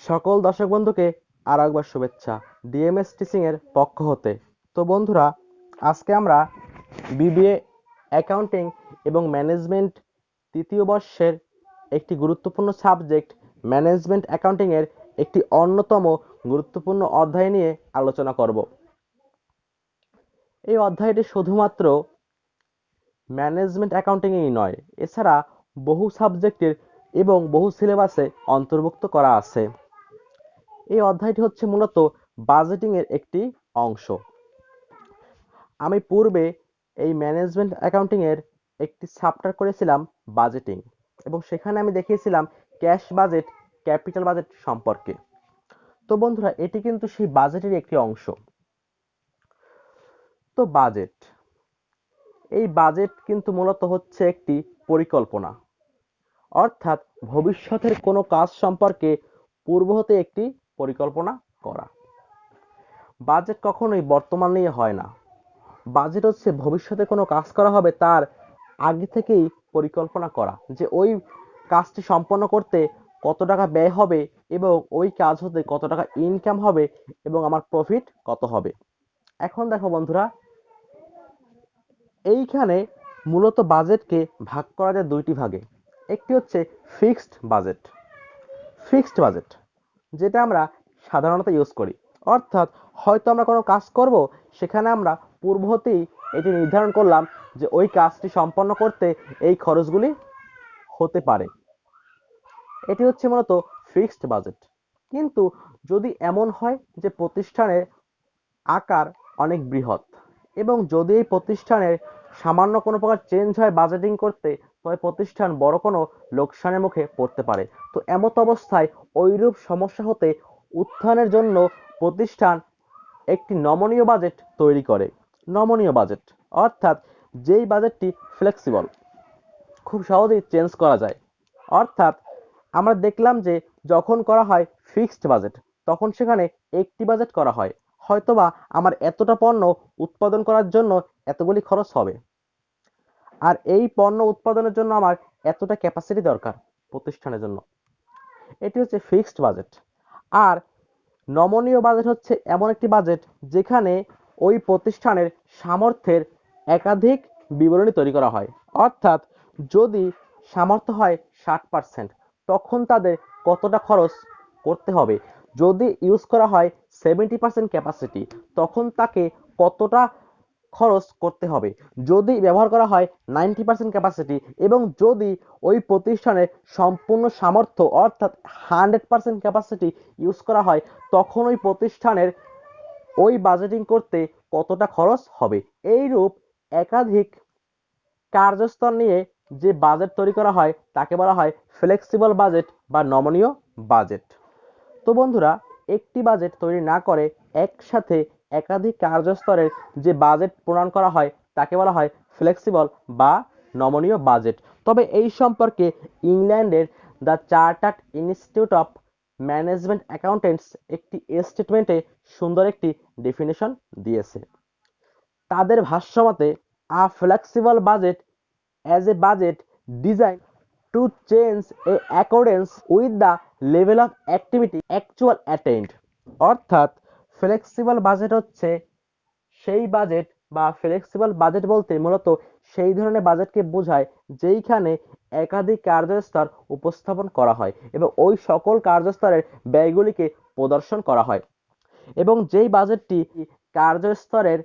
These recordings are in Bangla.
সকল দর্শক বন্ধুকে আর একবার শুভেচ্ছা ডিএমএস টিচিং এর পক্ষ হতে। তো বন্ধুরা, আজকে আমরা বিবিএ অ্যাকাউন্টিং এবং ম্যানেজমেন্ট তৃতীয় বর্ষের একটি গুরুত্বপূর্ণ সাবজেক্ট ম্যানেজমেন্ট অ্যাকাউন্টিং এর একটি অন্যতম গুরুত্বপূর্ণ অধ্যায় নিয়ে আলোচনা করব। এই অধ্যায়টি শুধুমাত্র ম্যানেজমেন্ট অ্যাকাউন্টিংই নয়, এছাড়া বহু সাবজেক্টের এবং বহু সিলেবাসে অন্তর্ভুক্ত করা আছে। এই অধ্যায়টি হচ্ছে মূলত বাজেটিং এর একটি অংশ। আমি পূর্বে এই ম্যানেজমেন্ট অ্যাকাউন্টিং এর একটি চ্যাপ্টার করেছিলাম বাজেটিং, এবং সেখানে আমি দেখিয়েছিলাম ক্যাশ বাজেট, ক্যাপিটাল বাজেট সম্পর্কে। তো বন্ধুরা, এটি কিন্তু সেই বাজেটের একটি অংশ। তো বাজেট, এই বাজেট কিন্তু মূলত হচ্ছে একটি পরিকল্পনা, অর্থাৎ ভবিষ্যতের কোনো কাজ সম্পর্কে পূর্ব হতে একটি পরিকল্পনা করা। বাজেট কখনোই বর্তমান নিয়ে হয় না। বাজেট হচ্ছে ভবিষ্যতে কোনো কাজ করা হবে তার আগে থেকেই পরিকল্পনা করা, যে ওই কাজটি সম্পন্ন করতে কত টাকা ব্যয় হবে এবং ওই কাজ হতে কত টাকা ইনকাম হবে এবং আমার প্রফিট কত হবে। এখন দেখো বন্ধুরা, এইখানে মূলত বাজেটকে ভাগ করা যায় দুইটি ভাগে। একটি হচ্ছে ফিক্সড বাজেট। ফিক্সড বাজেট যেটা আমরা সাধারণত ইউজ করি, অর্থাৎ হয়তো আমরা কোনো কাজ করব, সেখানে আমরা পূর্ব হতেই এটি নির্ধারণ করলাম যে ওই কাজটি সম্পন্ন করতে এই খরচগুলি হতে পারে। এটি হচ্ছে মূলত ফিক্সড বাজেট। কিন্তু যদি এমন হয় যে প্রতিষ্ঠানের আকার অনেক বৃহৎ এবং যদি এই প্রতিষ্ঠানের সামান্য কোনো প্রকার চেঞ্জ হয় বাজেটিং করতে, তবে প্রতিষ্ঠান বড় কোনো লোকসানের মুখে পড়তে পারে। তো এমত অবস্থায় ওইরূপ সমস্যা হতে উত্থানের জন্য প্রতিষ্ঠান একটি নমনীয় বাজেট তৈরি করে। নমনীয় বাজেট অর্থাৎ যেই বাজেটটি ফ্লেক্সিবল, খুব সহজেই চেঞ্জ করা যায়। অর্থাৎ আমরা দেখলাম যে যখন করা হয় ফিক্সড বাজেট, তখন সেখানে একটি বাজেট করা হয়, হয়তোবা আমার এতটা পণ্য উৎপাদন করার জন্য এতগুলি খরচ হবে, আর এই পণ্য উৎপাদনের জন্য আমার এতটা ক্যাপাসিটি দরকার প্রতিষ্ঠানের জন্য। এটি হচ্ছে ফিক্সড বাজেট। আর নমনীয় বাজেট হচ্ছে এমন একটি বাজেট যেখানে ওই প্রতিষ্ঠানের সামর্থ্যের একাধিক বিবরণী তৈরি করা হয়। অর্থাৎ যদি সামর্থ্য হয় 60%, তখন তাদের কতটা খরচ করতে হবে। যদি ইউজ করা হয় 70% ক্যাপাসিটি, তখন তাকে কতটা খরচ করতে হবে। যদি ব্যবহার করা হয় 90% ক্যাপাসিটি এবং যদি ওই প্রতিষ্ঠানের সম্পূর্ণ সামর্থ্য অর্থাৎ 100% ক্যাপাসিটি ইউজ করা হয়, তখন ওই প্রতিষ্ঠানের ওই বাজেটিং করতে কতটা খরচ হবে। এইরূপ একাধিক কার্যস্তর নিয়ে যে বাজেট তৈরি করা হয় তাকে বলা হয় ফ্লেক্সিবল বাজেট বা নমনীয় বাজেট। তো বন্ধুরা, একটি বাজেট তৈরি না করে একসাথে একাধিক কার্যস্তরের যে বাজেট প্রণয়ন করা হয় তাকে বলা হয় ফ্লেক্সিবল বা নমনীয় বাজেট। তবে এই সম্পর্কে ইংল্যান্ডের the Chartered Institute of Management Accountants একটি স্টেটমেন্টে সুন্দর একটি ডেফিনেশন দিয়েছে। তাদের ভাষ্যমতে, a flexible budget as a budget designed to change a accordance with the level of activity actual attained। অর্থাৎ ফ্লেক্সিবল বাজেট হচ্ছে সেই বাজেট বা ফ্লেক্সিবল বাজেট বলতে মূলত সেই ধরনের বাজেটকে বোঝায় যেইখানে একাধিক কার্যস্তর উপস্থাপন করা হয় এবং ওই সকল কার্যস্তরের ব্যয়গুলিকে প্রদর্শন করা হয়, এবং যেই বাজেটটি কার্যস্তরের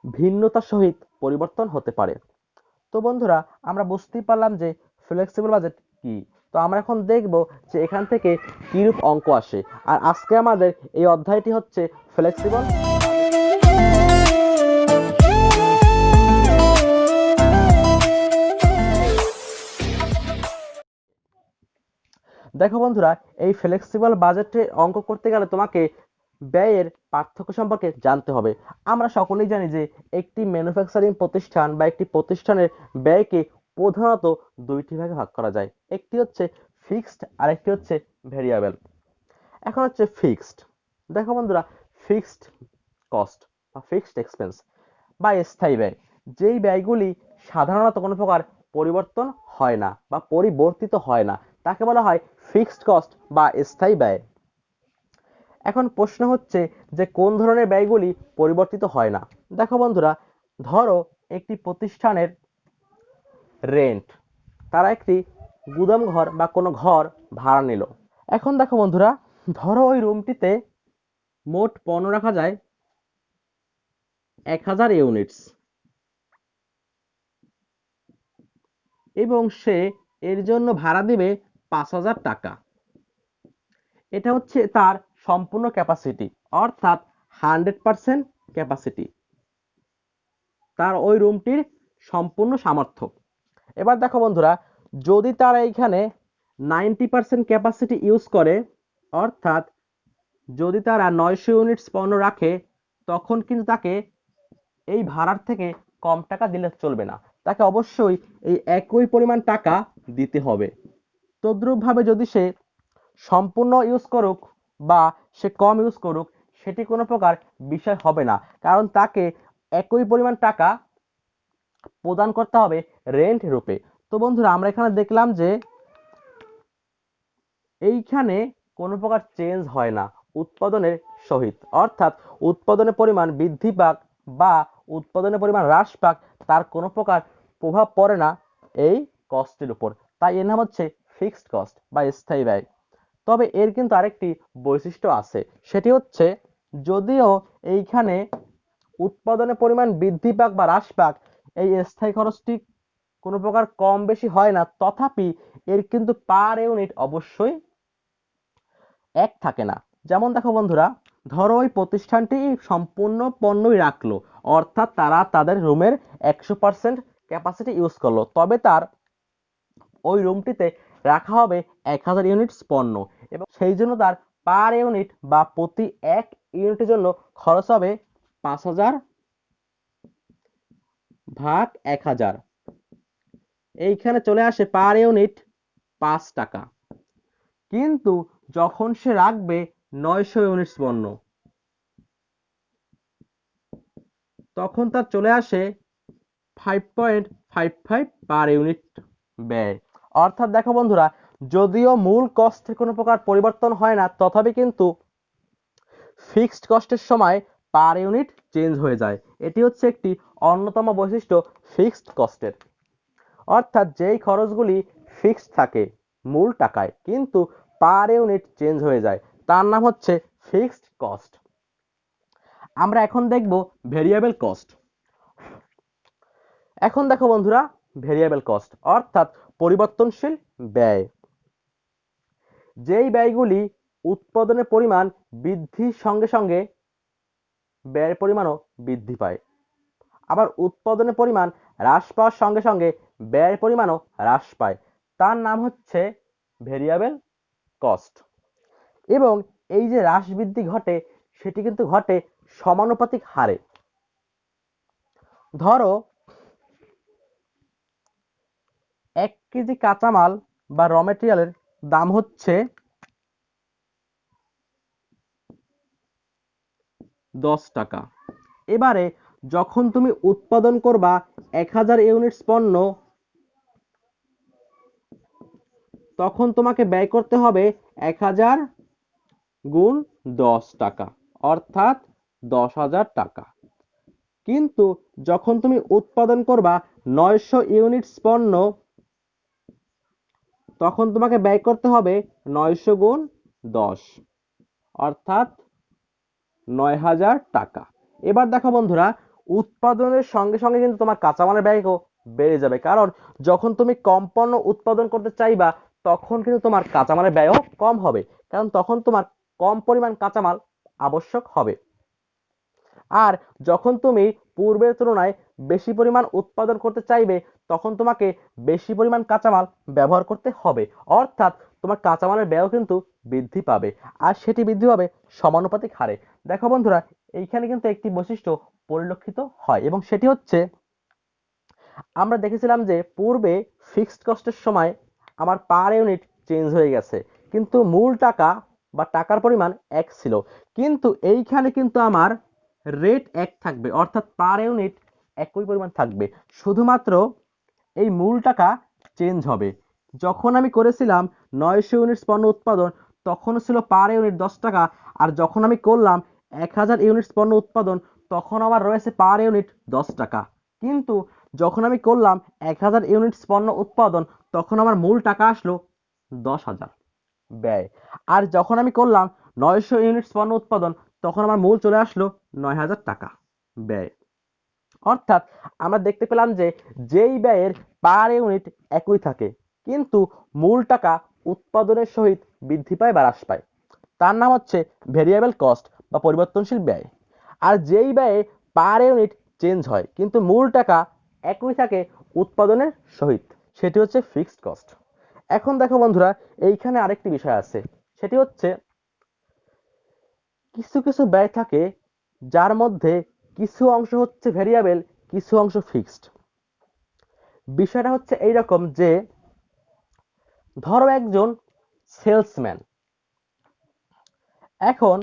ভিন্নতা সহিত পরিবর্তন হতে পারে। তো বন্ধুরা, আমরা বুঝতেই পারলাম যে ফ্লেক্সিবল বাজেট কি। তো আমরা এখন দেখব যে এখান থেকে কিরূপ অঙ্ক আসে। আর আজকে আমাদের এই অধ্যায়টি হচ্ছে ফ্লেক্সিবল। দেখো বন্ধুরা, এই ফ্লেক্সিবল বাজেটে অঙ্ক করতে গেলে তোমাকে ব্যয়ের পার্থক্য সম্পর্কে জানতে হবে। আমরা সকলেই জানি যে একটি ম্যানুফ্যাকচারিং প্রতিষ্ঠান বা একটি প্রতিষ্ঠানের ব্যয়কে প্রধানত দুইটি ভাগে ভাগ করা যায়। একটি হচ্ছে ফিক্সড আর একটি হচ্ছে ভেরিয়েবল। এখন হচ্ছে ফিক্সড। দেখো বন্ধুরা, ফিক্সড কস্ট বা ফিক্সড এক্সপেন্স বা স্থায়ী ব্যয়, যেই ব্যয়গুলি সাধারণত কোনো প্রকার পরিবর্তন হয় না বা পরিবর্তিত হয় না, তাকে বলা হয় ফিক্সড কস্ট বা স্থায়ী ব্যয়। এখন প্রশ্ন হচ্ছে যে কোন ধরনের ব্যয়গুলি পরিবর্তিত হয় না। দেখো বন্ধুরা, ধরো একটি প্রতিষ্ঠানের রেন্ট, তারা একটি গুদাম ঘর বা কোনো ঘর ভাড়া নিল। এখন দেখো বন্ধুরা, ধরো ওই রুমটিতে মোট পণ্য রাখা যায় 1000 ইউনিটস এবং সে এর জন্য ভাড়া দিবে 5000 টাকা। এটা হচ্ছে তার সম্পূর্ণ ক্যাপাসিটি, অর্থাৎ 100% ক্যাপাসিটি, তার ওই রুমটির সম্পূর্ণ সামর্থ্য। এবার দেখো বন্ধুরা, যদি তারা এইখানে 90% ক্যাপাসিটি ইউজ করে, অর্থাৎ যদি তারা 900 ইউনিটস পণ্য রাখে, তখন কিন্তু তাকে এই ভাড়ার থেকে কম টাকা দিলে চলবে না, তাকে অবশ্যই এই একই পরিমাণ টাকা দিতে হবে। তদ্রূপভাবে যদি সে সম্পূর্ণ ইউজ করুক বা সে কম ইউজ করুক, সেটি কোনো প্রকার বিষয় হবে না, কারণ তাকে একই পরিমাণ টাকা প্রদান করতে হবে রেন্ট রূপে। তো বন্ধুরা, আমরা এখানে দেখলাম যে এইখানে কোনো প্রকার চেঞ্জ হয় না উৎপাদনের সহিত, অর্থাৎ উৎপাদনের পরিমাণ বৃদ্ধি পাক বা উৎপাদনের পরিমাণ হ্রাস পাক, তার কোনো প্রকার প্রভাব পড়ে না এই কস্টের উপর। তাই এর নাম হচ্ছে ফিক্সড কস্ট বা স্থায়ী ব্যয়। তবে এর কিন্তু আরেকটি বৈশিষ্ট্য আছে, সেটি হচ্ছে যদিও এইখানে উৎপাদনের পরিমাণ বৃদ্ধি পাক বা হ্রাস পাক, এই স্থায়ী খরচটি কোনো প্রকার কম বেশি হয় না, তথাপি এর কিন্তু পার ইউনিট অবশ্যই এক থাকে না। যেমন দেখো বন্ধুরা, ধরো ওই প্রতিষ্ঠানটি সম্পূর্ণ পণ্যই রাখলো, অর্থাৎ তারা তাদের রুমের 100% ক্যাপাসিটি ইউজ করলো, তবে তার ওই রুমটিতে রাখা হবে 1000 ইউনিটস পণ্য এবং সেই জন্য তার পার ইউনিট বা প্রতি এক ইউনিটের জন্য খরচ হবে 5000 ভাগ 1000। এইখানে চলে আসে পার ইউনিট 5 টাকা। কিন্তু যখন সে রাখবে 900 ইউনিটস পণ্য, তখন তার চলে আসে 5.55 পার ইউনিট ব্যয়। অর্থাৎ দেখো বন্ধুরা, যদিও মূল কস্টে কোনো প্রকার পরিবর্তন হয় না, তথাপি কিন্তু ফিক্সড কস্টের সময় পার ইউনিট চেঞ্জ হয়ে যায়। এটি হচ্ছে একটি অন্যতম বৈশিষ্ট্য ফিক্সড কস্টের। অর্থাৎ যেই খরচগুলি ফিক্সড থাকে মূল টাকায়, কিন্তু পার ইউনিট চেঞ্জ হয়ে যায়, তার নাম হচ্ছে ফিক্সড কস্ট। আমরা এখন দেখব ভেরিয়েবল কস্ট। এখন দেখো বন্ধুরা, ভেরিয়েবল কস্ট অর্থাৎ পরিবর্তনশীল ব্যয়। যেই ব্যয়গুলি উৎপাদনের পরিমাণ বৃদ্ধির সঙ্গে সঙ্গে ব্যয়ের পরিমাণও বৃদ্ধি পায়, আবার উৎপাদনের পরিমাণ হ্রাস পাওয়ার সঙ্গে সঙ্গে ব্যয়ের পরিমাণও হ্রাস পায়, তার নাম হচ্ছে ভেরিয়েবল কস্ট। এবং এই যে হ্রাস বৃদ্ধি ঘটে, সেটি কিন্তু ঘটে সমানুপাতিক হারে। ধরো 1 কেজি কাঁচামাল বা র মেটেরিয়ালের দাম হচ্ছে 10 টাকা। এবারে যখন তুমি উৎপাদন করবা 1000 ইউনিটস পণ্য, তখন তোমাকে ব্যয় করতে হবে 1000 গুণ 10 টাকা, অর্থাৎ 10,000 টাকা। কিন্তু যখন তুমি উৎপাদন করবা 900 ইউনিটস পণ্য, তখন তোমাকে ব্যয় করতে হবে 900 গুণ 10, অর্থাৎ 9000 টাকা। এবার দেখো বন্ধুরা, উৎপাদনের সঙ্গে সঙ্গে কিন্তু তোমার কাঁচামালের ব্যয়ও বেড়ে যাবে, কারণ যখন তুমি কম পণ্য উৎপাদন করতে চাইবা, তখন কিন্তু তোমার কাঁচামালের ব্যয়ও কম হবে, কারণ তখন তোমার কম পরিমাণ কাঁচামাল আবশ্যক হবে। আর যখন তুমি পূর্বের তুলনায় বেশি পরিমাণ উৎপাদন করতে চাইবে, তখন তোমাকে বেশি পরিমাণ কাঁচামাল ব্যবহার করতে হবে, অর্থাৎ তোমার কাঁচামালের ব্যয়ও কিন্তু বৃদ্ধি পাবে, আর সেটি বৃদ্ধি পাবে সমানুপাতিক হারে। দেখো বন্ধুরা, এইখানে কিন্তু একটি বৈশিষ্ট্য পরিলক্ষিত হয়, এবং সেটি হচ্ছে আমরা দেখেছিলাম যে পূর্বে ফিক্সড কস্টের সময় আমার পার ইউনিট চেঞ্জ হয়ে গেছে, কিন্তু মূল টাকা বা টাকার পরিমাণ এক ছিল, কিন্তু এইখানে কিন্তু আমার রেট এক থাকবে, অর্থাৎ পার ইউনিট একই পরিমাণ থাকবে, শুধুমাত্র এই মূল টাকা চেঞ্জ হবে। যখন আমি করেছিলাম 900 ইউনিটস পণ্য উৎপাদন, তখন ছিল পার ইউনিট 10 টাকা, আর যখন আমি করলাম 1000 ইউনিটস পণ্য উৎপাদন তখন আমার রয়েছে পার ইউনিট 10 টাকা। কিন্তু যখন আমি করলাম 1000 ইউনিটস পণ্য উৎপাদন তখন আমার মূল টাকা আসলো 10,000 ব্যয়। আর যখন আমি করলাম 900 ইউনিটস পণ্য উৎপাদন তখন আমার মূল চলে আসলো 9,000 টাকা ব্যয়। অর্থাৎ আমরা দেখতে পেলাম যে যেই ব্যয়ের পার ইউনিট একই থাকে কিন্তু মূল টাকা উৎপাদনের সহিত বৃদ্ধি পায় বা হ্রাস পায়, তার নাম হচ্ছে ভেরিয়েবল কস্ট বা পরিবর্তনশীল ব্যয়। আর যেই ব্যয়ে পার ইউনিট চেঞ্জ হয় কিন্তু মূল টাকা একই থাকে উৎপাদনের সহিত, সেটি হচ্ছে ফিক্সড কস্ট। এখন দেখো বন্ধুরা, এইখানে আরেকটি বিষয় আছে, সেটি হচ্ছে কিছু কিছু ব্যয় থাকে যার মধ্যে কিছু অংশ হচ্ছে ভেরিয়েবল, কিছু অংশ ফিক্সড। বিষয়টা হচ্ছে এইরকম যে ধরো একজন সেলসম্যান, এখন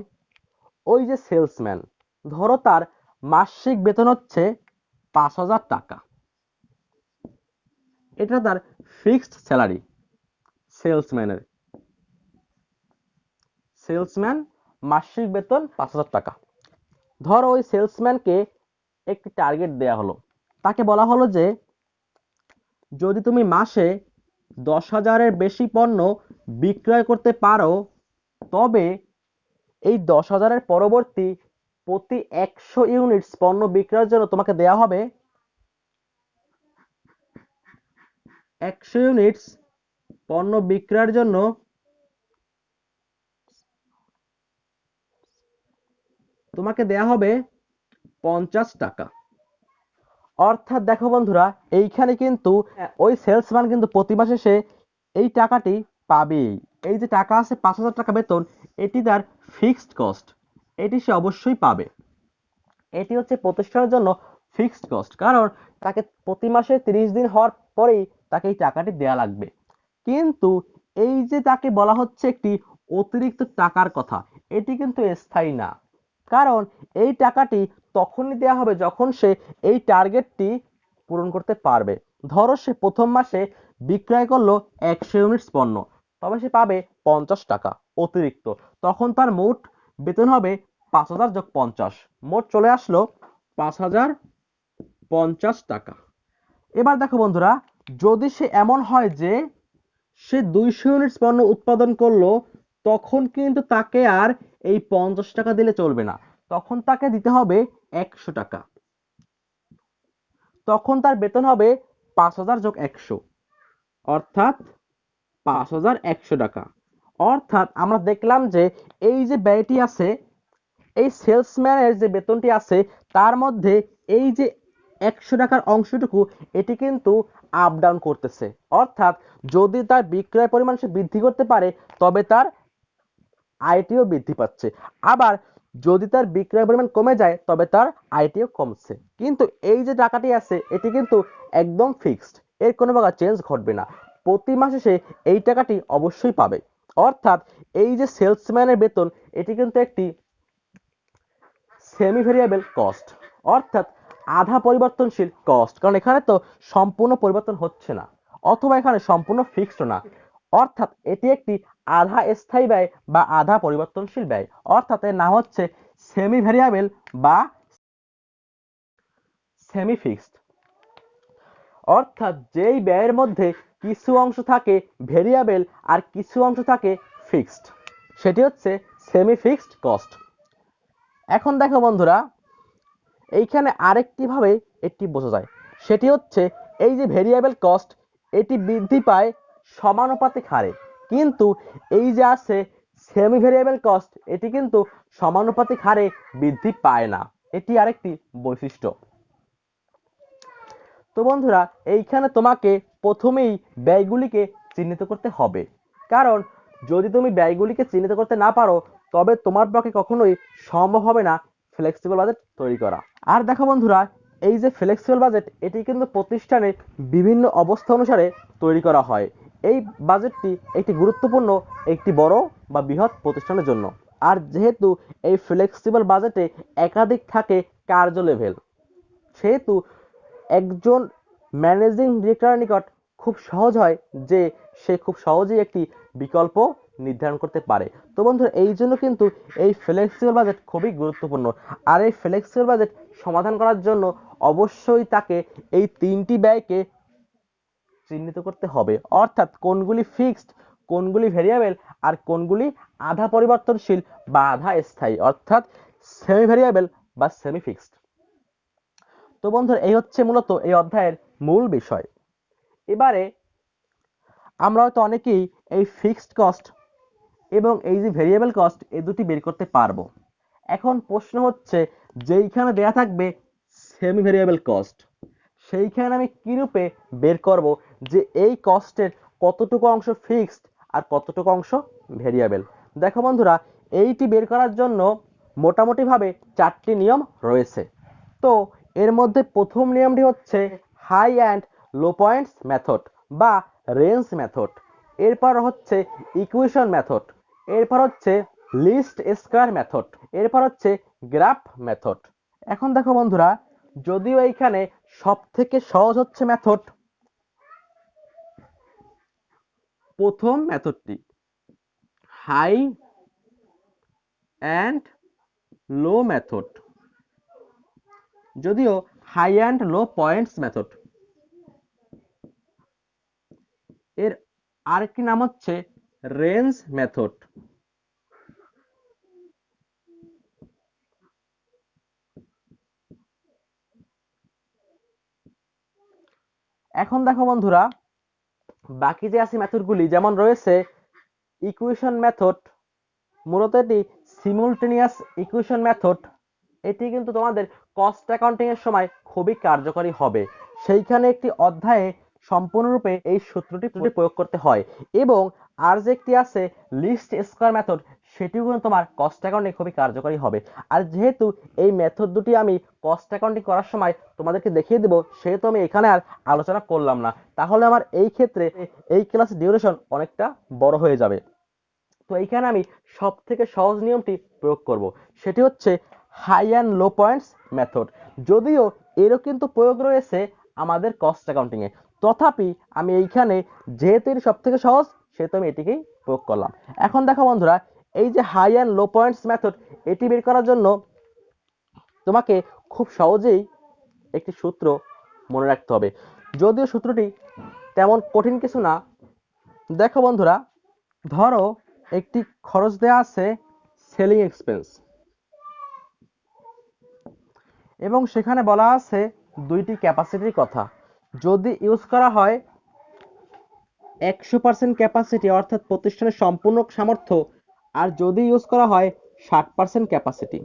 ওই যে সেলসম্যান, ধরো তার মাসিক বেতন হচ্ছে 5,000 টাকা, এটা তার ফিক্সড স্যালারি। সেলসম্যান মাসিক বেতন 5,000 টাকা। ধরো ওই সেলসম্যানকে একটি টার্গেট দেয়া হলো, তাকে বলা হলো যে যদি তুমি মাসে 10,000-এর বেশি পণ্য বিক্রয় করতে পারো তবে এই 10,000-এর পরবর্তী প্রতি 100 ইউনিটস পণ্য বিক্রয়ের জন্য তোমাকে দেয়া হবে 100 ইউনিটস পণ্য বিক্রয়ের জন্য তোমাকে দেয়া হবে 50 টাকা। অর্থাৎ দেখো বন্ধুরা, এইখানে কিন্তু ওই সেলসম্যান কিন্তু প্রতি মাসে সে এই টাকাটি পাবেই। এই যে টাকা আছে 5,000 টাকা বেতন, এটি তার ফিক্সড কস্ট, এটি সে অবশ্যই পাবে। এটি হচ্ছে প্রতিষ্ঠানের জন্য ফিক্সড কস্ট, কারণ তাকে প্রতি মাসে 30 দিন হওয়ার পরেই তাকে এই টাকাটি দেয়া লাগবে। কিন্তু এই যে তাকে বলা হচ্ছে একটি অতিরিক্ত টাকার কথা, এটি কিন্তু স্থায়ী না, কারণ এই টাকাটি তখনই দেওয়া হবে যখন সে এই টার্গেটটি পূরণ করতে পারবে। ধরো সে প্রথম মাসে বিক্রয় করলো 100 ইউনিটস পণ্য, তবে সে পাবে 50 টাকা অতিরিক্ত, তখন তার মোট বেতন হবে 5,000 যোগ 50, মোট চলে আসলো 5,050 টাকা। এবার দেখো বন্ধুরা, যদি সে এমন হয় যে সে 200 ইউনিটস পণ্য উৎপাদন করলো, তখন কিন্তু তাকে আর এই 50 টাকা দিলে চলবে না, তখন তাকে দিতে হবে 100 টাকা। তখন তার বেতন হবে 5,000 যোগ 100, অর্থাৎ 5,100 টাকা। অর্থাৎ আমরা দেখলাম যে এই যে ব্যয়টি আছে, এই সেলসম্যানের যে বেতনটি আছে তার মধ্যে এই যে 100 টাকার অংশটুকু এটি কিন্তু আপ ডাউন করতেছে। অর্থাৎ যদি তার বিক্রয় পরিমাণ সে বৃদ্ধি করতে পারে তবে তার আয়টিও বৃদ্ধি পাচ্ছে, আবার যদি তার বিক্রয় পরিমাণ কমে যায় তবে তার আয়টিও কমছে। কিন্তু এই যে টাকাটি আছে এটি কিন্তু একদম ফিক্সড, এর কোনো প্রকার চেঞ্জ ঘটবে না, প্রতি মাসে সে এই টাকাটি অবশ্যই পাবে। অর্থাৎ এই যে সেলসম্যানের বেতন এটি কিন্তু একটি সেমি ভেরিয়েবল কস্ট, অর্থাৎ আধা পরিবর্তনশীল কস্ট, কারণ এখানে তো সম্পূর্ণ পরিবর্তন হচ্ছে না অথবা এখানে সম্পূর্ণ ফিক্সড না, অর্থাৎ এটি একটি আধা স্থায়ী ব্যয় বা আধা পরিবর্তনশীল ব্যয়, অর্থাৎ এর নাম হচ্ছে সেমি ভেরিয়েবল বা সেমি ফিক্সড। অর্থাৎ যেই ব্যয়ের মধ্যে কিছু অংশ থাকে ভেরিয়েবল আর কিছু অংশ থাকে ফিক্সড, সেটি হচ্ছে সেমি ফিক্সড কস্ট। এখন দেখো বন্ধুরা, এইখানে আরেকটি ভাবে এটি বোঝা যায়, সেটি হচ্ছে এই যে ভেরিয়েবল কস্ট এটি বৃদ্ধি পায় সমানুপাতিক হারে, কিন্তু এই যে আছে সেমি ভেরিয়েবল কস্ট এটি কিন্তু সমানুপাতিক হারে বৃদ্ধি পায় না, এটি আরেকটি বৈশিষ্ট্য। তো বন্ধুরা, এইখানে তোমাকে প্রথমেই ব্যয়গুলিকে চিহ্নিত করতে হবে, কারণ যদি তুমি ব্যয়গুলিকে চিহ্নিত করতে না পারো তবে তোমার পক্ষে কখনোই সম্ভব হবে না ফ্লেক্সিবল বাজেট তৈরি করা। আর দেখো বন্ধুরা, এই যে ফ্লেক্সিবল বাজেট এটি কিন্তু প্রতিষ্ঠানের বিভিন্ন অবস্থা অনুসারে তৈরি করা হয়। এই বাজেটটি একটি গুরুত্বপূর্ণ একটি বড় বা বৃহৎ প্রতিষ্ঠানের জন্য। আর যেহেতু এই ফ্লেক্সিবল বাজেটে একাধিক থাকে কার্য লেভেল, সেহেতু একজন ম্যানেজিং ডিরেক্টরের নিকট খুব সহজ হয় যে সে খুব সহজেই একটি বিকল্প নির্ধারণ করতে পারে। তো বন্ধুরা এই জন্য কিন্তু এই ফ্লেক্সিবল বাজেট খুবই গুরুত্বপূর্ণ। আর এই ফ্লেক্সিবল বাজেট সমাধান করার জন্য অবশ্যই তাকে এই 3টি ব্যয়কে চিহ্নিত করতে হবে, অর্থাৎ কোনগুলি ফিক্সড, কোনগুলি ভেরিয়েবল, আর কোনগুলি আধা পরিবর্তনশীল বা আধা স্থায়ী, অর্থাৎ সেমি ভেরিয়েবল বা সেমি ফিক্সড। তো বন্ধুরা এই হচ্ছে মূলত এই অধ্যায়ের মূল বিষয়। এবারে আমরা হয়তো অনেকেই এই ফিক্সড কস্ট এবং এই যে ভেরিয়েবল কস্ট এই দুটি বের করতে পারবো। এখন প্রশ্ন হচ্ছে যেইখানে দেয়া থাকবে সেমি ভেরিয়েবল কস্ট, সেইখানে আমি কিরূপে বের করব যে এই কস্টের কতটুকু অংশ ফিক্সড আর কতটুকু অংশ ভেরিয়েবল। দেখো বন্ধুরা, এইটি বের করার জন্য মোটামুটিভাবে 4টি নিয়ম রয়েছে। তো এর মধ্যে প্রথম নিয়মটি হচ্ছে high and low points method বা রেঞ্জ মেথড। এরপর হচ্ছে ইকুয়েশন মেথড। এরপর হচ্ছে লিস্ট স্কয়ার মেথড। এরপর হচ্ছে গ্রাফ মেথড। এখন দেখো বন্ধুরা, যদিও এইখানে সব থেকে সহজ হচ্ছে মেথড প্রথম মেথডটি, হাই অ্যান্ড লো মেথড, যদিও high and low points method এর আরেকটি নাম হচ্ছে রেঞ্জ মেথড। এখন দেখো বন্ধুরা, বাকি যে আছে মেথডগুলি, যেমন রয়েছে ইকুয়েশন মেথড, মূলত এটি সিমুলটেনিয়াস ইকুয়েশন মেথড। এটি কিন্তু তোমাদের কস্ট অ্যাকাউন্টিং এর সময় খুবই কার্যকরী হবে। সেইখানে একটি অধ্যায়ে সম্পূর্ণরূপে এই সূত্রটি প্রয়োগ করতে হয়। এবং আর যে একটি আছে লিস্ট স্কয়ার মেথড, সেটিও কিন্তু তোমার কস্ট অ্যাকাউন্টিং খুবই কার্যকরী হবে। আর যেহেতু এই মেথড দুটি আমি কস্ট অ্যাকাউন্টিং করার সময় তোমাদেরকে দেখিয়ে দেবো, সেহেতু আমি এখানে আর আলোচনা করলাম না, তাহলে আমার এই ক্ষেত্রে এই ক্লাসের ডিউরেশন অনেকটা বড় হয়ে যাবে। তো এইখানে আমি সব থেকে সহজ নিয়মটি প্রয়োগ করব, সেটি হচ্ছে high and low points method. যদিও এরও কিন্তু প্রয়োগ রয়েছে আমাদের কস্ট অ্যাকাউন্টিং এ, তথাপি আমি এইখানে যেহেতু এটি সব থেকে সহজ, সেহেতু আমি এটিকেই প্রয়োগ করলাম। এখন দেখো বন্ধুরা, এই যে high and low points method, এটি বের করার জন্য তোমাকে খুব সহজেই একটি সূত্র মনে রাখতে হবে, যদিও সূত্রটি তেমন কঠিন কিছু না। দেখো বন্ধুরা, ধরো একটি খরচ দেয়া আছে সেলিং এক্সপেন্স, এবং সেখানে বলা আছে দুইটি ক্যাপাসিটির কথা। যদি ইউজ করা হয় 100% ক্যাপাসিটি, অর্থাৎ প্রতিষ্ঠানের সম্পূর্ণ সামর্থ্য, আর যদি ইউজ করা হয় 60% ক্যাপাসিটি।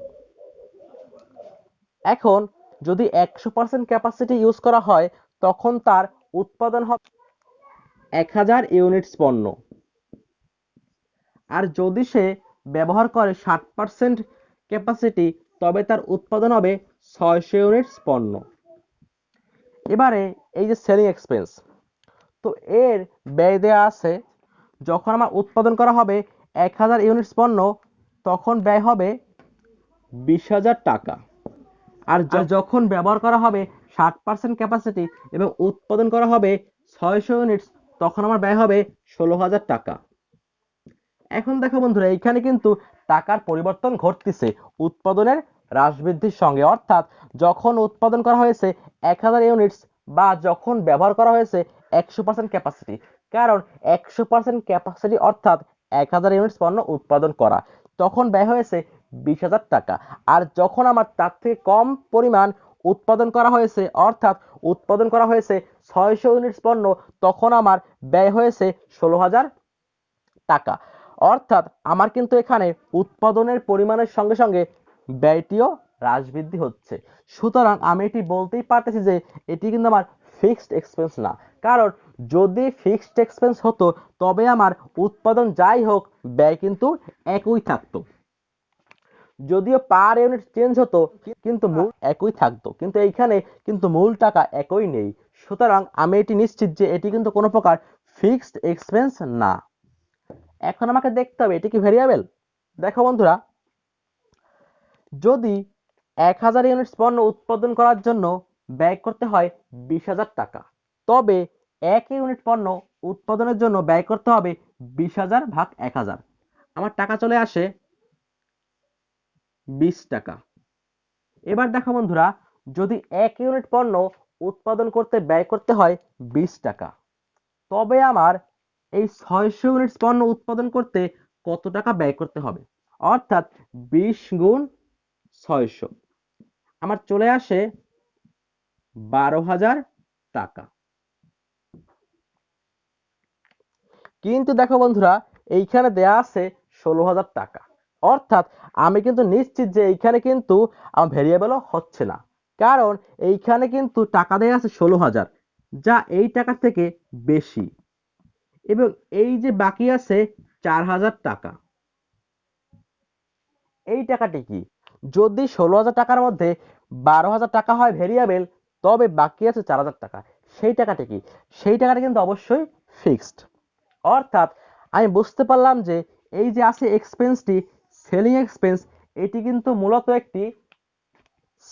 এখন যদি 100% ক্যাপাসিটি ইউজ করা হয়, তখন তার উৎপাদন হবে 1000 ইউনিটস পণ্য। আর যদি সে ব্যবহার করে 60% ক্যাপাসিটি, তবে তার উৎপাদন হবে 600 ইউনিটস পণ্য। এবারে এই যে সেলিং এক্সপেন্স, তো এর ব্যয় দেয়া আছে, যখন আমার উৎপাদন করা হবে 1000 ইউনিটস পণ্য, তখন ব্যয় হবে 20,000 টাকা। আর যখন ব্যবহার করা হবে 60% ক্যাপাসিটি এবং উৎপাদন করা হবে 600 ইউনিটস, তখন আমার ব্যয় হবে 16,000 টাকা। এখন দেখো বন্ধুরা, এইখানে কিন্তু টাকার পরিবর্তন ঘটতেছে উৎপাদনের হ্রাস বৃদ্ধির সঙ্গে, অর্থাৎ যখন উৎপাদন করা হয়েছে 1000 ইউনিটস বা যখন ব্যবহার করা হয়েছে 100% ক্যাপাসিটি, কারণ 100% ক্যাপাসিটি অর্থাৎ 1000 ইউনিটস পণ্য উৎপাদন করা, তখন ব্যয় হয়েছে 20,000 টাকা। আর যখন আমার তার থেকে কম পরিমাণ উৎপাদন করা হয়েছে, অর্থাৎ উৎপাদন করা হয়েছে 600 ইউনিটস পণ্য, তখন আমার ব্যয় হয়েছে 16,000 টাকা। অর্থাৎ আমার কিন্তু এখানে উৎপাদনের পরিমাণের সঙ্গে সঙ্গে ব্যয়টিও হ্রাস বৃদ্ধি হচ্ছে। সুতরাং আমি এটি বলতেই পারতেছি যে এটি কিন্তু আমার ফিক্সড এক্সপেন্স না, কারণ যদি ফিক্সড এক্সপেন্স হতো, তবে আমার উৎপাদন যাই হোক, ব্যয় কিন্তু একই থাকতো। যদিও পার ইউনিট চেঞ্জ হতো, কিন্তু মূল একই থাকতো, কিন্তু এইখানে কিন্তু মূল টাকা একই নেই। সুতরাং আমি এটি নিশ্চিত যে এটি কিন্তু কোনো প্রকার ফিক্সড এক্সপেন্স না। এখন আমাকে দেখতে হবে এটি কি ভেরিয়েবল। দেখো বন্ধুরা, যদি 1000 ইউনিটস পণ্য উৎপাদন করার জন্য ব্যয় করতে হয় 20,000 টাকা, তবে এক ইউনিট পণ্য উৎপাদনের জন্য ব্যয় করতে হবে 20,000 ভাগ 1,000। আমার টাকা চলে আসে 20 টাকা। এবার দেখো বন্ধুরা, যদি 1 ইউনিট পণ্য উৎপাদন করতে ব্যয় করতে হয় 20 টাকা, তবে আমার এই 600 ইউনিট পণ্য উৎপাদন করতে কত টাকা ব্যয় করতে হবে? অর্থাৎ 20 গুণ 600, আমার চলে আসে 12,000 টাকা। কিন্তু দেখো বন্ধুরা, এইখানে দেয়া আছে 16,000 টাকা, অর্থাৎ আমি কিন্তু নিশ্চিত যে এইখানে কিন্তু আমার ভেরিয়েবলও হচ্ছে না, কারণ এইখানে কিন্তু টাকা দেয়া আছে 16,000, যা এই টাকার থেকে বেশি, এবং এই যে বাকি আছে 4,000 টাকা, এই টাকাটি কি? যদি 16,000 টাকার মধ্যে 12,000 টাকা হয় ভেরিয়েবল, তবে বাকি আছে 4,000 টাকা। সেই টাকাটি কি? সেই টাকাটা কিন্তু অবশ্যই ফিক্সড। অর্থাৎ আমি বুঝতে পারলাম যে এই যে আছে এক্সপেন্সটি, সেলিং এক্সপেন্স, এটি কিন্তু মূলত একটি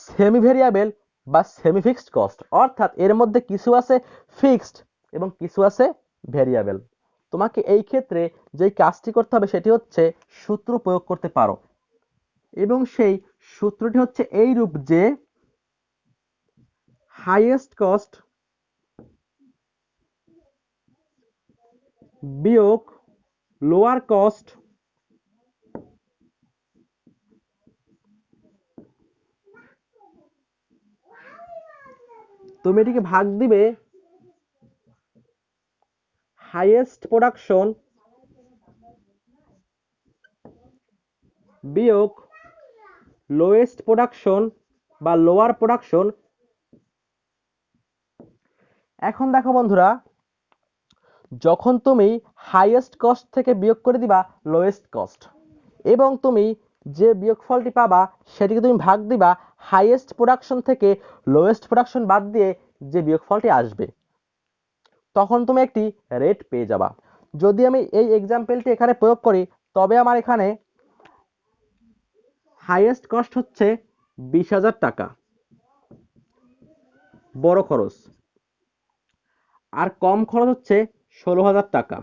সেমি ভেরিয়েবল বা সেমি ফিক্সড কস্ট। অর্থাৎ এর মধ্যে কিছু আছে ফিক্সড এবং কিছু আছে ভেরিয়েবল। তোমাকে এই ক্ষেত্রে যে কাজটি করতে হবে সেটি হচ্ছে সূত্র প্রয়োগ করতে পারো, এবং সেই সূত্রটি হচ্ছে এই রূপ যে হাইয়েস্ট কস্ট বিয়োগ লোয়ার কস্ট তুমি এটিকে ভাগ দিবে হাইয়েস্ট প্রোডাকশন বিয়োগ লোয়েস্ট প্রোডাকশন বা লোয়ার প্রোডাকশন। এখন দেখো বন্ধুরা, যখন তুমি হাইয়েস্ট কস্ট থেকে বিয়োগ করে দিবা লোয়েস্ট কস্ট, এবং তুমি যে বিয়োগফলটি পাবা সেটিকে তুমি ভাগ দিবা হাইয়েস্ট প্রোডাকশন থেকে লোয়েস্ট প্রোডাকশন বাদ দিয়ে যে বিয়োগফলটি আসবে, তখন তুমি একটি রেট পেয়ে যাবা। যদি আমি এই এক্সাম্পলটি এখানে প্রয়োগ করি, তবে আমার এখানে হাইয়েস্ট কস্ট হচ্ছে 20,000 টাকা বড় খরচ, আর কম খরচ হচ্ছে 16,000 টাকা,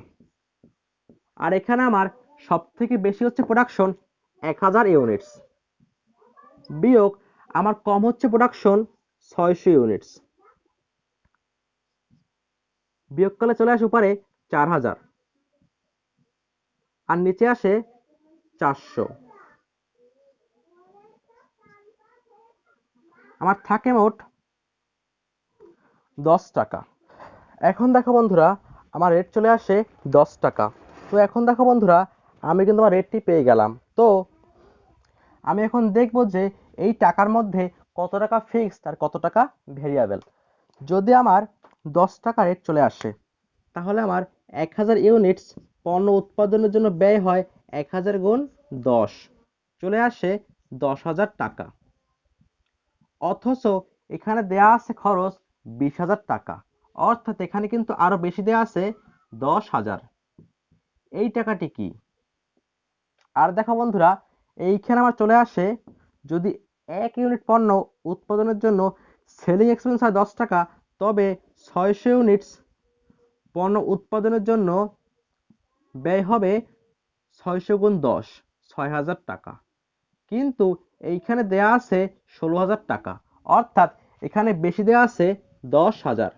আর এখানে আমার সব থেকে বেশি হচ্ছে প্রোডাকশন 1,000 ইউনিটস, বিয়োগ আমার কম হচ্ছে প্রোডাকশন 600 ইউনিটস, বিয়োগকালে চলে আসে উপরে 4,000 আর নিচে আসে 400, আমার থাকে মোট 10 টাকা। এখন দেখো বন্ধুরা, আমার রেট চলে আসে 10 টাকা। তো এখন দেখো বন্ধুরা, আমি কিন্তু আমার রেটটি পেয়ে গেলাম। তো আমি এখন দেখব যে এই টাকার মধ্যে কত টাকা ফিক্সড আর কত টাকা ভেরিয়েবল। যদি আমার 10 টাকা রেট চলে আসে, তাহলে আমার 1,000 ইউনিটস পণ্য উৎপাদনের জন্য ব্যয় হয় 1,000 গুণ 10, চলে আসে 10,000 টাকা। অথচ এখানে দেয়া আছে খরচ 20,000 টাকা, অর্থাৎ এখানে কিন্তু আরো বেশি দেয়া আছে 10,000। এই টাকাটি কি? আর দেখো বন্ধুরা, এইখানে আমার চলে আসে, যদি 1 ইউনিট পণ্য উৎপাদনের জন্য সেলিং এক্সপেন্স হয় 10 টাকা, তবে 600 ইউনিটস পণ্য উৎপাদনের জন্য ব্যয় হবে 600 গুণ 10, 6,000 টাকা। কিন্তু এইখানে দেয়া আছে 16,000 টাকা, অর্থাৎ এখানে বেশি দেয়া আছে 10,000।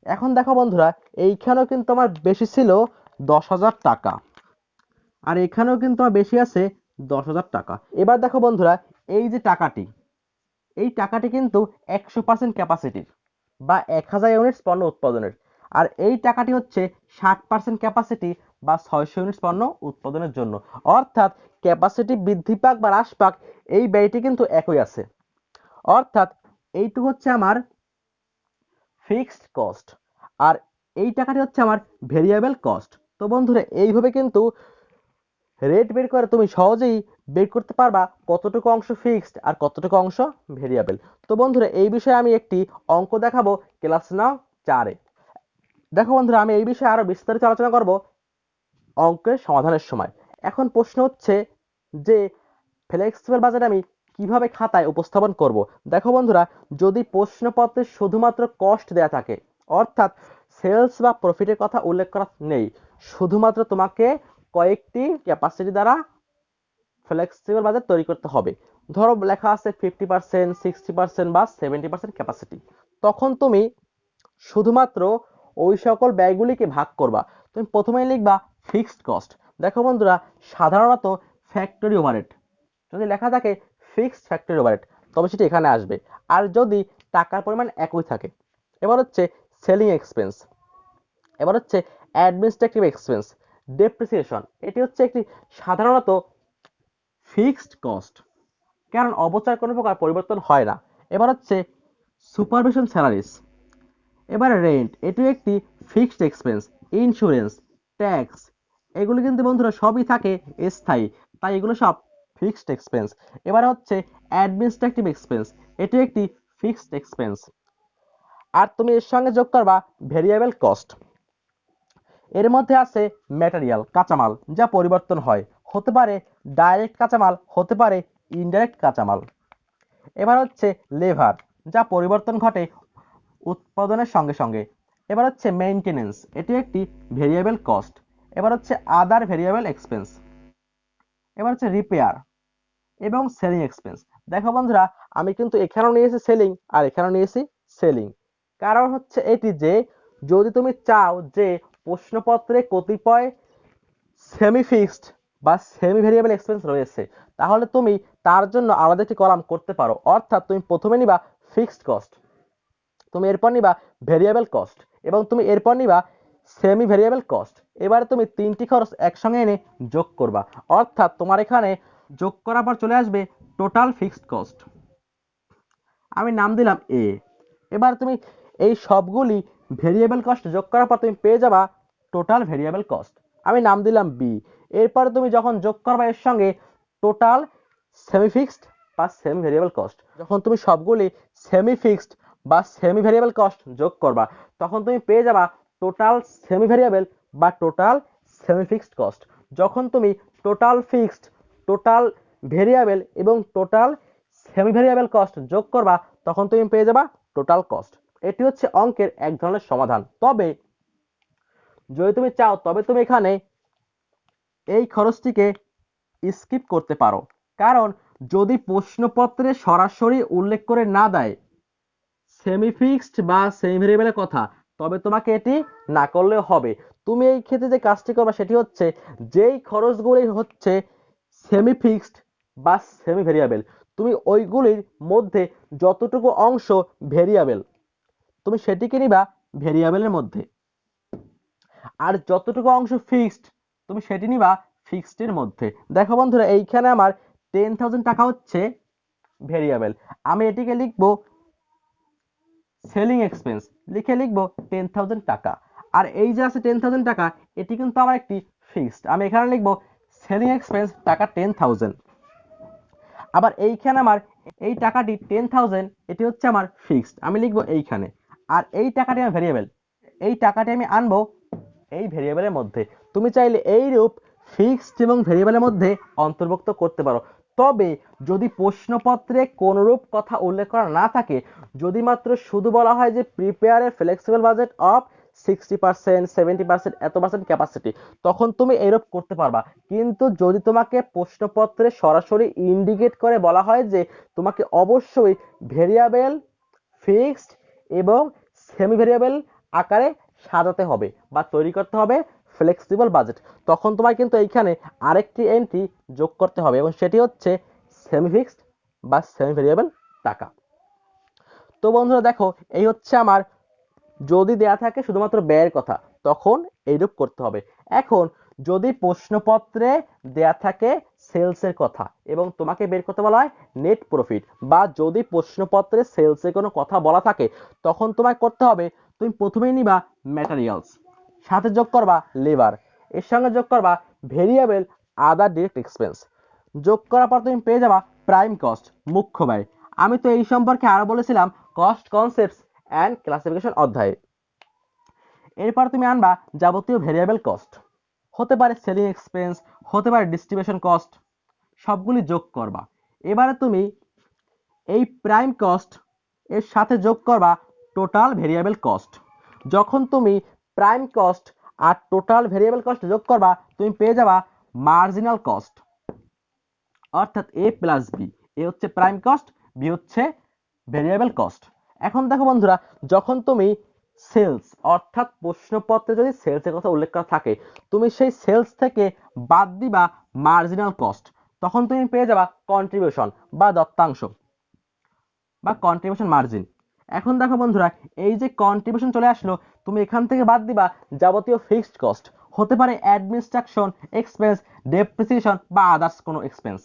এখন দেখো বন্ধুরা, এইখানেও কিন্তু আমার বেশি ছিল 10,000 টাকা, আর এখানেও কিন্তু আমার বেশি আছে 10,000 টাকা। এবার দেখো বন্ধুরা, এই যে টাকাটি, এই টাকাটি কিন্তু 100% ক্যাপাসিটির বা 1,000 ইউনিটস পণ্য উৎপাদনের, আর এই টাকাটি হচ্ছে 60% ক্যাপাসিটি বা 600 ইউনিটস পণ্য উৎপাদনের জন্য। অর্থাৎ ক্যাপাসিটি বৃদ্ধি পাক বা হ্রাস পাক, এই ব্যয়টি কিন্তু একই আছে। অর্থাৎ এইটুকু হচ্ছে আমার ফিক্সড কস্ট, আর এই টাকাটি হচ্ছে আমার ভেরিয়েবল কস্ট। তো বন্ধুরা, এইভাবে কিন্তু রেট বের করে তুমি সহজেই বের করতে পারবা কতটুকু অংশ ফিক্সড আর কতটুকু অংশ ভেরিয়েবল। তো বন্ধুরা, এই বিষয়ে আমি একটি অঙ্ক দেখাবো ক্লাস নাও 4-এ। দেখো বন্ধুরা, আমি এই বিষয়ে আরো বিস্তারিত আলোচনা করব অঙ্কের সমাধানের সময়। এখন প্রশ্ন হচ্ছে যে ফ্লেক্সিবল বাজেট আমি কিভাবে খাতায় উপস্থাপন করব। দেখো বন্ধুরা, যদি প্রশ্নপত্রে শুধুমাত্র কস্ট দেয়া থাকে, অর্থাৎ সেলস বা প্রফিটের কথা উল্লেখ করা নেই, শুধুমাত্র তোমাকে কয়েকটি ক্যাপাসিটি দ্বারা ফ্লেক্সিবল বাজেট তৈরি করতে হবে। ধরো লেখা আছে 50%, 60% বা 70% ক্যাপাসিটি, তখন তুমি শুধুমাত্র ওই সকল ব্যয়গুলিকে ভাগ করবা। তুমি প্রথমেই লিখবা ফিক্সড কস্ট। দেখো বন্ধুরা, সাধারণত ফ্যাক্টরি ওভারহেড যদি লেখা থাকে ফিক্সড ফ্যাক্টরি ওভারহেড, তবে সেটি এখানে আসবে। আর যদি টাকার পরিমাণ একই থাকে, এবার হচ্ছে সেলিং এক্সপেন্স, এবার হচ্ছে অ্যাডমিনিস্ট্রেটিভ এক্সপেন্স, ডেপ্রিসিয়েশন, এটি হচ্ছে একটি সাধারণত ফিক্সড কস্ট, কারণ অবচয় কোনো প্রকার পরিবর্তন হয় না। এবার হচ্ছে সুপারভিশন স্যালারিস, এবার রেন্ট, এটিও একটি ফিক্সড এক্সপেন্স, ইন্স্যুরেন্স, ট্যাক্স, এগুলো কিন্তু বন্ধুরা সবই থাকে স্থায়ী, তাই এগুলো সব ফিক্সড এক্সপেন্স। এবার হচ্ছে অ্যাডমিনিস্ট্রেটিভ এক্সপেন্স, এটি একটি ফিক্সড এক্সপেন্স। আর তুমি এর সঙ্গে যোগ করবা ভেরিয়েবল কস্ট। এর মধ্যে আছে ম্যাটেরিয়াল, কাঁচামাল, যা পরিবর্তন হয়, হতে পারে ডাইরেক্ট কাঁচামাল, হতে পারে ইনডাইরেক্ট কাঁচামাল। এবার হচ্ছে লেবার, যা পরিবর্তন ঘটে উৎপাদনের সঙ্গে সঙ্গে। এবার হচ্ছে মেইনটেনেন্স, এটি একটি ভেরিয়েবল কস্ট। এবার হচ্ছে আদার ভেরিয়েবল এক্সপেন্স। এবার হচ্ছে রিপেয়ার এবং সেলিং এক্সপেন্স। দেখো বন্ধুরা, আমি কিন্তু এখানেও নিয়েছি সেলিং আর এখানেও নিয়েছি সেলিং, কারণ হচ্ছে এটি যে যদি তুমি চাও যে প্রশ্নপত্রে কতিপয় সেমি ফিক্সড বা সেমি ভেরিয়েবল এক্সপেন্স রয়েছে, তাহলে তুমি তার জন্য আলাদা একটি কলাম করতে পারো। অর্থাৎ তুমি প্রথমে নিবা ফিক্সড কস্ট, তুমি এরপর নিবা ভেরিয়েবল কস্ট, এবং তুমি এরপর নিবা সেমি ভেরিয়েবল কস্ট। এবারে তুমি তিনটি খরচ একসঙ্গে এনে যোগ করবা, অর্থাৎ তোমার এখানে যোগ করার পর চলে আসবে টোটাল ফিক্সড কস্ট, আমি নাম দিলাম এ। এবার তুমি এই সবগুলি ভেরিয়েবল কস্ট যোগ করার পর তুমি পেয়ে যাবা টোটাল ভেরিয়েবল কস্ট, আমি নাম দিলাম বি। এরপর তুমি যখন যোগ করবা এর সঙ্গে টোটাল সেমি ফিক্সড বা সেমি ভেরিয়েবল কস্ট, যখন তুমি সবগুলি সেমি ফিক্সড বা সেমি ভেরিয়েবল কস্ট যোগ করবা, তখন তুমি পেয়ে যাবা টোটাল সেমি ভেরিয়েবল বা টোটাল সেমি ফিক্সড কস্ট। যখন তুমি টোটাল ফিক্সড, টোটাল ভেরিয়েবল এবং টোটাল সেমি ভেরিয়েবল কস্ট যোগ করবা, তখন তুমি পেয়ে যাবা টোটাল কস্ট। এটি হচ্ছে অঙ্কের এক ধরনের সমাধান। তবে যদি তুমি চাও তবে তুমি এখানে এই খরচটিকে স্কিপ করতে পারো, কারণ যদি প্রশ্নপত্রে সরাসরি উল্লেখ করে না দেয় সেমি ফিক্সড বা সেমি ভেরিয়েবলের কথা, তবে তোমাকে এটি না করলেও হবে। তুমি এই ক্ষেত্রে যে কাজটি করবে সেটি হচ্ছে যেই খরচগুলি হচ্ছে সেমি ফিক্সড বা সেমি ভেরিয়েবল, তুমি ওইগুলির মধ্যে যতটুকু অংশ ভেরিয়েবল তুমি সেটিকে নিবা ভেরিয়েবলের মধ্যে, আর যতটুকু অংশ ফিক্সড তুমি সেটি নিবা ফিক্সডের মধ্যে। দেখো বন্ধুরা, এইখানে আমার 10,000 টাকা হচ্ছে ভেরিয়েবল, আমি এটিকে লিখবো সেলিং এক্সপেন্স, লিখে লিখবো 10,000 টাকা। আর এই যে আছে 10,000 টাকা, এটি কিন্তু আমার একটি ফিক্সড, আমি এখানে লিখবো সেলিং এক্সপেন্স টাকা 10,000। আবার এইখানে আমার এই টাকাটি 10,000, এটি হচ্ছে আমার ফিক্সড, আমি লিখবো এইখানে। আর এই টাকাটি আমার ভেরিয়েবল, এই টাকাটি আমি আনবো এই ভেরিয়েবলের মধ্যে। তুমি চাইলে এই রূপ ফিক্সড এবং ভেরিয়েবলের মধ্যে অন্তর্ভুক্ত করতে পারো। তবে যদি প্রশ্নপত্রে কোনরূপ কথা উল্লেখ করা না থাকে, যদি মাত্র শুধু বলা হয় যে prepare a flexible budget of 60%, 70%, এত পার্সেন্ট ক্যাপাসিটি, তখন তুমি এরূপ করতে পারবা। কিন্তু যদি তোমাকে প্রশ্নপত্রে সরাসরি ইন্ডিকেট করে বলা হয় যে তোমাকে অবশ্যই ভেরিয়েবল, ফিক্সড এবং সেমি ভেরিয়েবল আকারে সাজাতে হবে বা তৈরি করতে হবে ফ্লেক্সিবল বাজেট, তখন তোমার কিন্তু এইখানে আরেকটি এন্ট্রি যোগ করতে হবে, এবং সেটি হচ্ছে সেমি ফিক্সড বা সেমি ভেরিয়েবল টাকা। তো বন্ধুরা দেখো, এই হচ্ছে আমার যদি দেয়া থাকে শুধুমাত্র ব্যয়ের কথা, তখন এইরূপ করতে হবে। এখন যদি প্রশ্নপত্রে দেয়া থাকে সেলসের কথা এবং তোমাকে বের করতে বলা হয় নেট প্রফিট, বা যদি প্রশ্নপত্রে সেলসের কোনো কথা বলা থাকে, তখন তোমায় করতে হবে তুমি প্রথমেই নিবা ম্যাটেরিয়ালস, সাথে যোগ করবা লেবার, এর সঙ্গে যোগ করবা ভেরিয়েবল আদার ডিরেক্ট এক্সপেন্স, যোগ করার পর তুমি পেয়ে যাবা প্রাইম কস্ট, মুখ্য ব্যয়। আমি তো এই সম্পর্কে আরো বলেছিলাম কস্ট কনসেপ্টস অ্যান্ড ক্লাসিফিকেশন অধ্যায়ে। এরপর তুমি আনবা যাবতীয় ভেরিয়েবল কস্ট, হতে পারে সেলিং এক্সপেন্স, হতে পারে ডিস্ট্রিবিউশন কস্ট, সবগুলি যোগ করবা। এবারে তুমি এই প্রাইম কস্ট এর সাথে যোগ করবা টোটাল ভেরিয়েবল কস্ট। যখন তুমি প্রাইম কস্ট আর টোটাল ভেরিয়েবল কস্ট যোগ করবা তুমি পেয়ে যাবা মার্জিনাল কস্ট, অর্থাৎ এ প্লাস বি। এ হচ্ছে প্রাইম কস্ট, বি হচ্ছে ভেরিয়েবল কস্ট। এখন দেখো বন্ধুরা, যখন তুমি সেলস অর্থাৎ প্রশ্নপত্রে যদি সেলসের কথা উল্লেখ করা থাকে, তুমি সেই সেলস থেকে বাদ দিবা মার্জিনাল কস্ট, তখন তুমি পেয়ে যাবা কন্ট্রিবিউশন বা দত্তাংশ বা কন্ট্রিবিউশন মার্জিন। এখন দেখো বন্ধুরা, এই যে কন্ট্রিবিউশন চলে আসলো, তুমি এখান থেকে বাদ দিবা যাবতীয় ফিক্সড কস্ট, হতে পারে অ্যাডমিনিস্ট্রেশন এক্সপেন্স, ডেপ্রিসিয়েশন বা আদার্স কোনো এক্সপেন্স।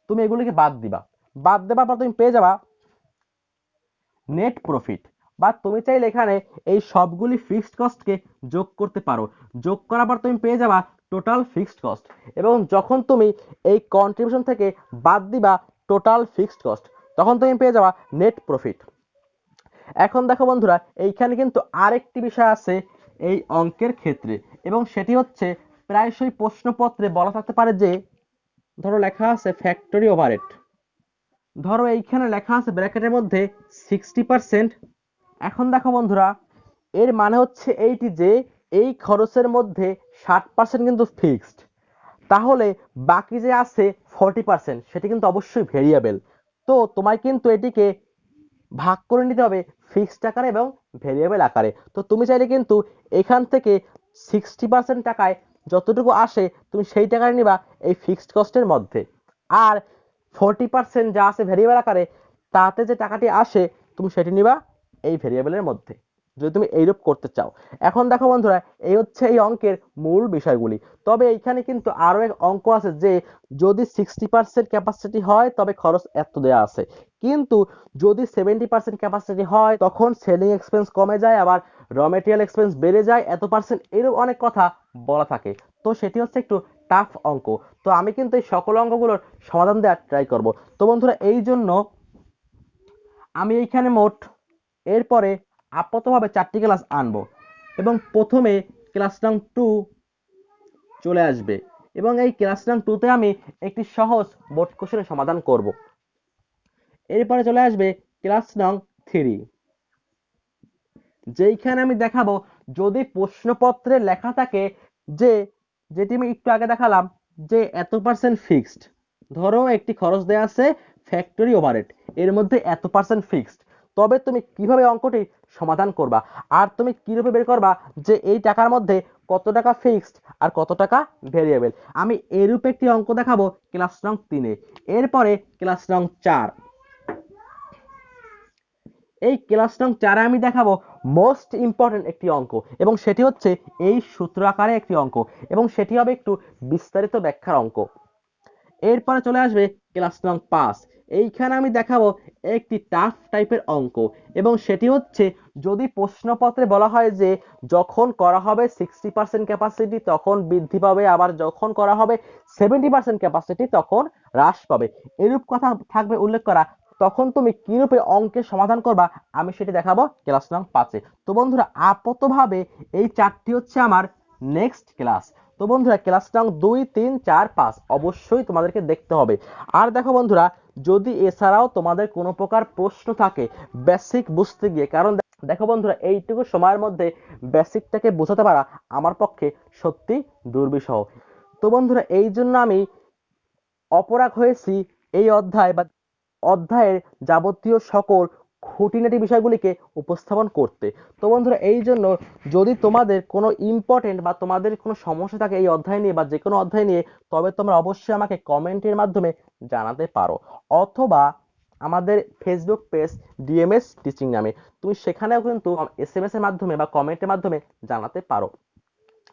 তুমি এগুলিকে বাদ দিবা, বাদ দেওয়ার পর তুমি পেয়ে যাবা নেট প্রফিট। বা তুমি চাইলে এখানে এই সবগুলি ফিক্সড কস্টকে যোগ করতে পারো, যোগ করার পর তুমি পেয়ে যাবা টোটাল ফিক্সড কস্ট। এবং যখন তুমি এই কন্ট্রিবিউশন থেকে বাদ দিবা টোটাল ফিক্সড কস্ট, তখন তুমি পেয়ে যাবা নেট প্রফিট। এখন দেখো বন্ধুরা, এইখানে কিন্তু আরেকটি বিষয় আছে এই অঙ্কের ক্ষেত্রে, এবং সেটি হচ্ছে প্রায়শই প্রশ্নপত্রে বলা থাকতে পারে যে, ধরো লেখা আছে ফ্যাক্টরি ওভারহেড, ধরো এইখানে লেখা আছে ব্র্যাকেটের মধ্যে 60%। এখন দেখো বন্ধুরা, এর মানে হচ্ছে এইটি যে এই খরচের মধ্যে 60% কিন্তু ফিক্সড, তাহলে বাকি যে আছে 40% সেটি কিন্তু অবশ্যই ভেরিয়েবল। তো তোমায় কিন্তু এটিকে ভাগ করে নিতে হবে ফিক্সড আকারে এবং ভেরিয়েবল আকারে। তো তুমি চাইলে কিন্তু এখান থেকে 60% টাকায় যতটুকু আসে তুমি সেই টাকায় নিবা এই ফিক্সড কস্টের মধ্যে, আর 40% যা আছে ভেরিয়েবল আকারে তাতে যে টাকাটি আসে তুমি সেটি নিবা এই ভেরিয়েবলের মধ্যে, যদি তুমি এইরূপ করতে চাও। এখন দেখো বন্ধুরা, এই হচ্ছে এই অঙ্কের মূল বিষয়গুলি। তবে এইখানে কিন্তু আরো এক অঙ্ক আছে যে যদি 60% ক্যাপাসিটি হয় তবে খরচ এত দেয়া আছে, কিন্তু যদি 70% ক্যাপাসিটি হয় তখন সেলিং এক্সপেন্স কমে যায়, আবার র মেটেরিয়াল এক্সপেন্স বেড়ে যায় এত পার্সেন্ট, এরকম অনেক কথা বলা থাকে। তো সেটি হচ্ছে একটু টাফ অঙ্ক। তো আমি কিন্তু এই সকল অঙ্কগুলোর সমাধান দেওয়ার ট্রাই করব। তো বন্ধুরা, এই জন্য আমি এইখানে মোট এরপরে আপাতভাবে 4টি ক্লাস আনবো, এবং প্রথমে ক্লাস নং 2 চলে আসবে, এবং এই ক্লাস নং 2তে আমি একটি সহজ বোর্ড কোশ্চেনের সমাধান করব। এরপরে চলে আসবে ক্লাস নং 3, যেইখানে আমি দেখাবো যদি প্রশ্নপত্রে লেখা থাকে যে, যেটি আমি একটু আগে দেখালাম যে এত পার্সেন্ট ফিক্সড, ধরো একটি খরচ দেওয়া আছে ফ্যাক্টরি ওভারহেড, এর মধ্যে এত পার্সেন্ট ফিক্সড, তবে তুমি কিভাবে অঙ্কটি সমাধান করবা আর তুমি কিভাবে বের করবা যে এই টাকার মধ্যে কত টাকা ফিক্সড আর কত টাকা ভেরিয়েবল, আমি এরূপ একটি অঙ্ক দেখাবো ক্লাস নং 3-এ। এরপরে ক্লাস নং 4, এই ক্লাস নং 4-এ আমি দেখাবো মোস্ট ইম্পর্টেন্ট একটি অঙ্ক, এবং সেটি হচ্ছে এই সূত্র আকারে একটি অঙ্ক, এবং সেটি হবে একটু বিস্তারিত ব্যাখ্যার অঙ্ক। এরপরে চলে আসবে ক্লাস নং 5, এইখানে আমি দেখাবো একটি টাফ টাইপের অঙ্ক, এবং সেটি হচ্ছে যদি প্রশ্নপত্রে বলা হয় যে যখন করা হবে 60% ক্যাপাসিটি তখন বৃদ্ধি পাবে, আবার যখন করা হবে 70% ক্যাপাসিটি তখন হ্রাস পাবে, এরূপ কথা থাকবে উল্লেখ করা, তখন তুমি কিরূপে অঙ্কের সমাধান করবা আমি সেটি দেখাবো ক্লাস নং 5-এ। তো বন্ধুরা, আপাতভাবে এই 4টি হচ্ছে আমার নেক্সট ক্লাস। তো বন্ধুরা, ক্লাস নং 2, 3, 4, 5 অবশ্যই তোমাদেরকে দেখতে হবে। আর দেখো বন্ধুরা, যদি এছাড়াও তোমাদের কোনো প্রকার প্রশ্ন থাকে বেসিক বুঝতে গিয়ে, কারণ দেখো বন্ধুরা, এইটুকু সময়ের মধ্যে বেসিকটাকে বোঝাতে পারা আমার পক্ষে সত্যি দুর্বিষহ। তো বন্ধুরা, এই জন্য আমি অপরাগ হয়েছি এই অধ্যায় বা অধ্যায়ের যাবতীয় সকল খুঁটিনাটি বিষয়গুলিকে উপস্থাপন করতে। তো বন্ধুরা, এই জন্য যদি তোমাদের কোনো ইম্পর্টেন্ট বা তোমাদের কোনো সমস্যা থাকে এই অধ্যায় নিয়ে বা যে কোনো অধ্যায় নিয়ে, তবে তোমরা অবশ্যই আমাকে কমেন্টের মাধ্যমে জানাতে পারো, অথবা আমাদের ফেসবুক পেজ ডিএমএস টিচিং নামে তুমি সেখানেও কিন্তু এসএমএস এর মাধ্যমে বা কমেন্টের মাধ্যমে জানাতে পারো।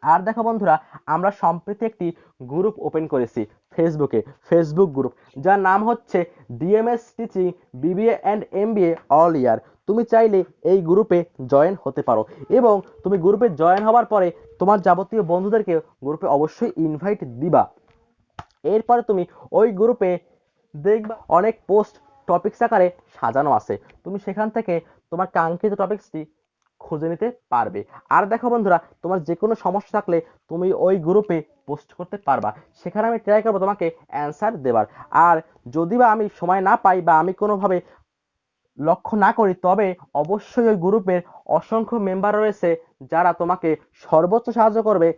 আর দেখো বন্ধুরা, আমরা সম্প্রতি একটি গ্রুপ ওপেন করেছি ফেসবুকে, ফেসবুক গ্রুপ, যার নাম হচ্ছে DMS teaching BBA and MBA all year. তুমি চাইলে এই গ্রুপে জয়েন হতে পারো, এবং তুমি গ্রুপে জয়েন হওয়ার পরে তোমার যাবতীয় বন্ধুদেরকে গ্রুপে অবশ্যই ইনভাইট দিবা। এরপরে তুমি ওই গ্রুপে দেখবা অনেক পোস্ট টপিকস আকারে সাজানো আছে, তুমি সেখান থেকে তোমার কাঙ্ক্ষিত টপিকসটি খুঁজে নিতে পারবে। আর দেখো বন্ধুরা, তোমার যে কোনো সমস্যা থাকলে তুমি ওই গ্রুপে পোস্ট করতে পারবা, সেখানে আমি ট্রাই করবো তোমাকে অ্যান্সার দেবার। আর যদি বা আমি সময় না পাই বা আমি কোনোভাবে লক্ষ্য না করি, তবে অবশ্যই ওই গ্রুপের অসংখ্য মেম্বার রয়েছে যারা তোমাকে সর্বোচ্চ সাহায্য করবে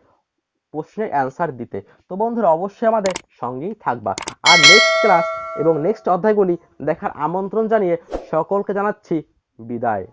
প্রশ্নের অ্যান্সার দিতে। তো বন্ধুরা, অবশ্যই আমাদের সঙ্গেই থাকবা। আর নেক্সট ক্লাস এবং নেক্সট অধ্যায়গুলি দেখার আমন্ত্রণ জানিয়ে সকলকে জানাচ্ছি বিদায়।